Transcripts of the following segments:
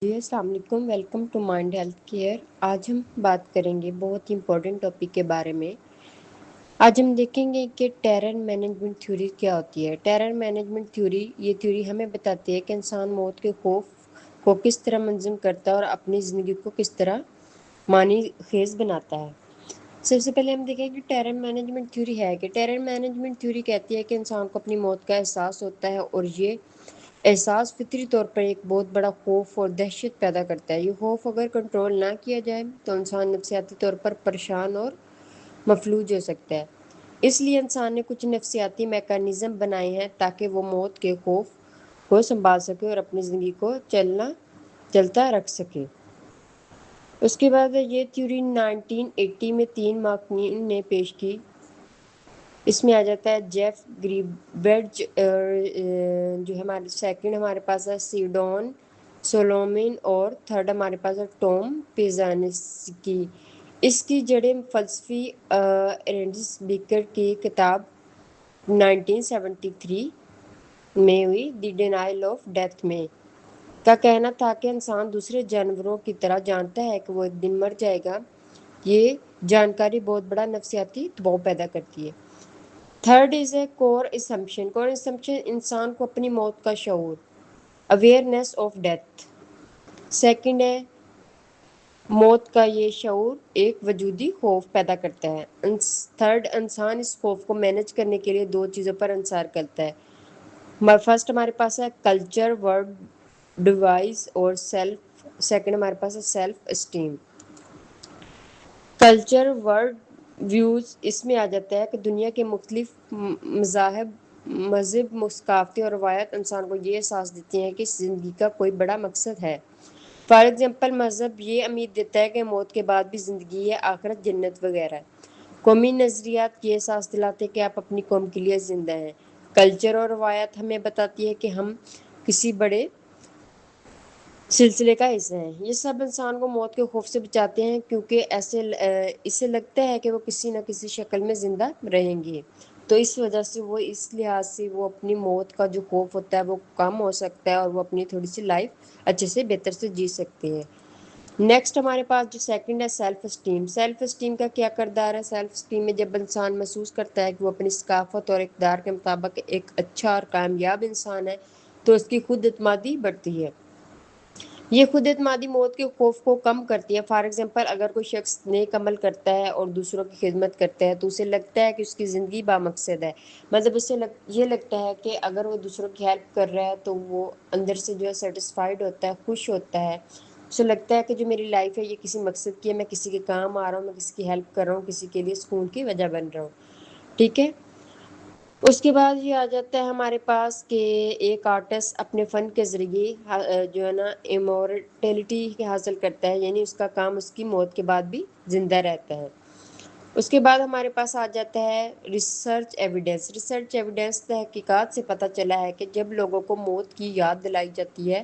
جی السلام علیکم، welcome to mind health care. آج ہم بات کریں گے بہت ہی امپورٹنٹ ٹاپک کے بارے میں۔ آج ہم دیکھیں گے کہ ٹیرر مینجمنٹ تھیوری کیا ہوتی ہے۔ ٹیرر مینجمنٹ تھیوری، یہ تھیوری ہمیں بتاتی ہے کہ انسان موت کے خوف کو کس طرح منظم کرتا ہے اور اپنی زندگی کو کس طرح معنی خیز بناتا ہے۔ سب سے پہلے ہم دیکھیں کہ ٹیرر مینجمنٹ تھیوری ہے کہ ٹیرر مینجمنٹ تھیوری کہتی ہے کہ انسان کو اپنی موت کا احساس ہوتا ہے اور یہ احساس فطری طور پر ایک بہت بڑا خوف اور دہشت پیدا کرتا ہے۔ یہ خوف اگر کنٹرول نہ کیا جائے تو انسان نفسیاتی طور پر پریشان اور مفلوج ہو سکتا ہے۔ اس لیے انسان نے کچھ نفسیاتی میکانزم بنائے ہیں تاکہ وہ موت کے خوف کو سنبھال سکے اور اپنی زندگی کو چلتا رکھ سکے۔ اس کے بعد یہ تھیوری 1980 میں 3 ماہرین نے پیش کی۔ اس میں آ جاتا ہے جیف گریبرج، جو ہمارے سیکنڈ ہمارے پاس ہے سیڈون سولومن، اور تھرڈ ہمارے پاس ہے ٹوم پیزانسکی۔ اس کی جڑیں فلسفی ارنسٹ بیکر کی کتاب 1973 میں ہوئی دی ڈینائل آف ڈیتھ میں کا کہنا تھا کہ انسان دوسرے جانوروں کی طرح جانتا ہے کہ وہ ایک دن مر جائے گا۔ یہ جانکاری بہت بڑا نفسیاتی دباؤ پیدا کرتی ہے۔ Third is a core assumption. Core assumption انسان کو اپنی موت کا شعور، اویئرنیس آف ڈیتھ۔ سیکنڈ ہے موت کا یہ شعور ایک وجودی خوف پیدا کرتا ہے۔ تھرڈ، انسان اس خوف کو مینج کرنے کے لیے 2 چیزوں پر انحصار کرتا ہے۔ فرسٹ ہمارے پاس ہے کلچر ورلڈ ڈیوائز اور سیکنڈ ہمارے پاس ہے self esteem. Culture world views, اس میں آ جاتا ہے کہ دنیا کے مختلف مذہب، ثقافتیں اور روایات انسان کو یہ احساس دیتی ہیں کہ زندگی کا کوئی بڑا مقصد ہے۔ فار ایگزامپل، مذہب یہ امید دیتا ہے کہ موت کے بعد بھی زندگی ہے، آخرت، جنت وغیرہ۔ قومی نظریات یہ احساس دلاتے ہیں کہ آپ اپنی قوم کے لیے زندہ ہیں۔ کلچر اور روایات ہمیں بتاتی ہے کہ ہم کسی بڑے سلسلے کا حصہ ہیں۔ یہ سب انسان کو موت کے خوف سے بچاتے ہیں کیونکہ اسے لگتا ہے کہ وہ کسی نہ کسی شکل میں زندہ رہیں گے، تو اس وجہ سے وہ اس لحاظ سے وہ اپنی موت کا جو خوف ہوتا ہے وہ کم ہو سکتا ہے اور وہ اپنی تھوڑی سی لائف اچھے سے بہتر سے جی سکتے ہیں۔ نیکسٹ ہمارے پاس جو سیکنڈ ہے سیلف اسٹیم۔ سیلف اسٹیم کا کیا کردار ہے؟ سیلف اسٹیم میں جب انسان محسوس کرتا ہے کہ وہ اپنی ثقافت اور اقدار کے مطابق ایک اچھا اور کامیاب انسان ہے تو اس کی خود اعتمادی بڑھتی ہے۔ یہ خود اعتمادی موت کے خوف کو کم کرتی ہے۔ فار ایگزامپل، اگر کوئی شخص نیک عمل کرتا ہے اور دوسروں کی خدمت کرتا ہے تو اسے لگتا ہے کہ اس کی زندگی بامقصد ہے۔ مطلب اسے یہ لگتا ہے کہ اگر وہ دوسروں کی ہیلپ کر رہا ہے تو وہ اندر سے جو ہے سیٹسفائیڈ ہوتا ہے، خوش ہوتا ہے۔ اسے لگتا ہے کہ جو میری لائف ہے یہ کسی مقصد کی ہے، میں کسی کے کام آ رہا ہوں، میں کسی کی ہیلپ کر رہا ہوں، کسی کے لیے سکون کی وجہ بن رہا ہوں۔ ٹھیک ہے، اس کے بعد یہ آ جاتا ہے ہمارے پاس کہ ایک آرٹسٹ اپنے فن کے ذریعے جو ہے نا امورٹیلٹی حاصل کرتا ہے، یعنی اس کا کام اس کی موت کے بعد بھی زندہ رہتا ہے۔ اس کے بعد ہمارے پاس آ جاتا ہے ریسرچ ایویڈنس۔ ریسرچ ایویڈنس تحقیقات سے پتہ چلا ہے کہ جب لوگوں کو موت کی یاد دلائی جاتی ہے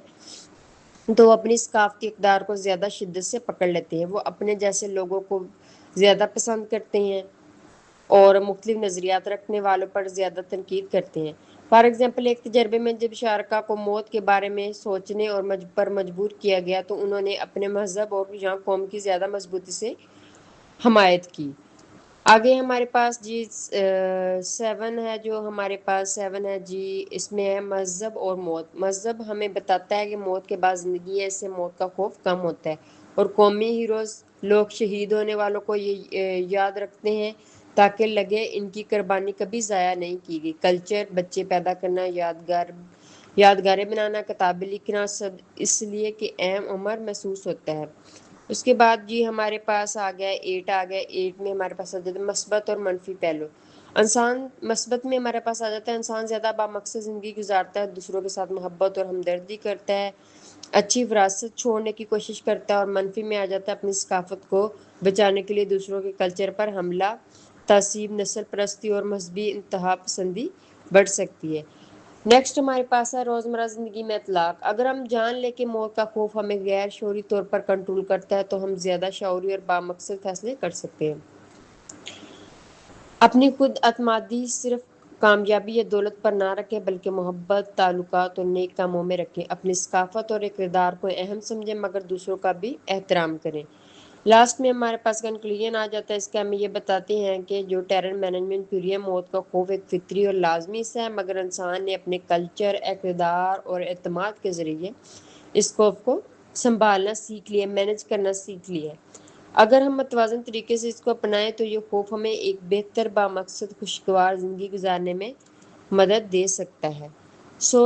تو وہ اپنی ثقافتی اقدار کو زیادہ شدت سے پکڑ لیتے ہیں، وہ اپنے جیسے لوگوں کو زیادہ پسند کرتے ہیں اور مختلف نظریات رکھنے والوں پر زیادہ تنقید کرتے ہیں۔ فار ایگزامپل، ایک تجربے میں جب شارکا کو موت کے بارے میں سوچنے اور پر مجبور کیا گیا تو انہوں نے اپنے مذہب اور یہاں قوم کی زیادہ مضبوطی سے حمایت کی۔ آگے ہمارے پاس جی 7 ہے، جو ہمارے پاس 7 ہے جی، اس میں ہے مذہب اور موت۔ مذہب ہمیں بتاتا ہے کہ موت کے بعد زندگی ہے، اس سے موت کا خوف کم ہوتا ہے، اور قومی ہیروز، لوگ شہید ہونے والوں کو یہ یاد رکھتے ہیں تاکہ لگے ان کی قربانی کبھی ضائع نہیں کی گئی۔ کلچر، بچے پیدا کرنا، یادگاریں بنانا، کتابیں لکھنا، سب اس لیے کہ اہم عمر محسوس ہوتا ہے۔ اس کے بعد جی ہمارے پاس آ گیا 8 آ گیا۔ 8 میں ہمارے پاس آ جاتا ہے مثبت اور منفی پہلو۔ مثبت میں ہمارے پاس آ جاتا ہے انسان زیادہ بامقصد زندگی گزارتا ہے، دوسروں کے ساتھ محبت اور ہمدردی کرتا ہے، اچھی وراثت چھوڑنے کی کوشش کرتا ہے، اور منفی میں آ جاتا ہے اپنی ثقافت کو بچانے کے لیے دوسروں کے کلچر پر حملہ، تعصب، نسل پرستی اور مذہبی انتہا پسندی بڑھ سکتی ہے۔ نیکسٹ ہمارے پاس ہے روزمرہ زندگی میں اطلاق۔ اگر ہم جان لیں کہ موت کا خوف ہمیں غیر شعوری طور پر کنٹرول کرتا ہے تو ہم زیادہ شعوری اور بامقصد فیصلے کر سکتے ہیں۔ اپنی خود اعتمادی صرف کامیابی یا دولت پر نہ رکھیں بلکہ محبت، تعلقات اور نیک کاموں میں رکھیں۔ اپنی ثقافت اور اقتدار کو اہم سمجھیں مگر دوسروں کا بھی احترام کریں۔ لاسٹ میں ہمارے پاس کنکلوژن آ جاتا ہے، اس کے ہم یہ بتاتے ہیں کہ جو ٹیرر مینجمنٹ تھیوری ہے، موت کا خوف ایک فطری اور لازمی حصہ ہے، مگر انسان نے اپنے کلچر، اقتدار اور اعتماد کے ذریعے اس خوف کو سنبھالنا سیکھ لیا، مینج کرنا سیکھ لیا ہے۔ اگر ہم متوازن طریقے سے اس کو اپنائیں تو یہ خوف ہمیں ایک بہتر بامقصد خوشگوار زندگی گزارنے میں مدد دے سکتا ہے۔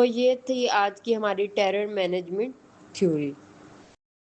یہ تھی آج کی ہماری ٹیرر مینجمنٹ تھیوری۔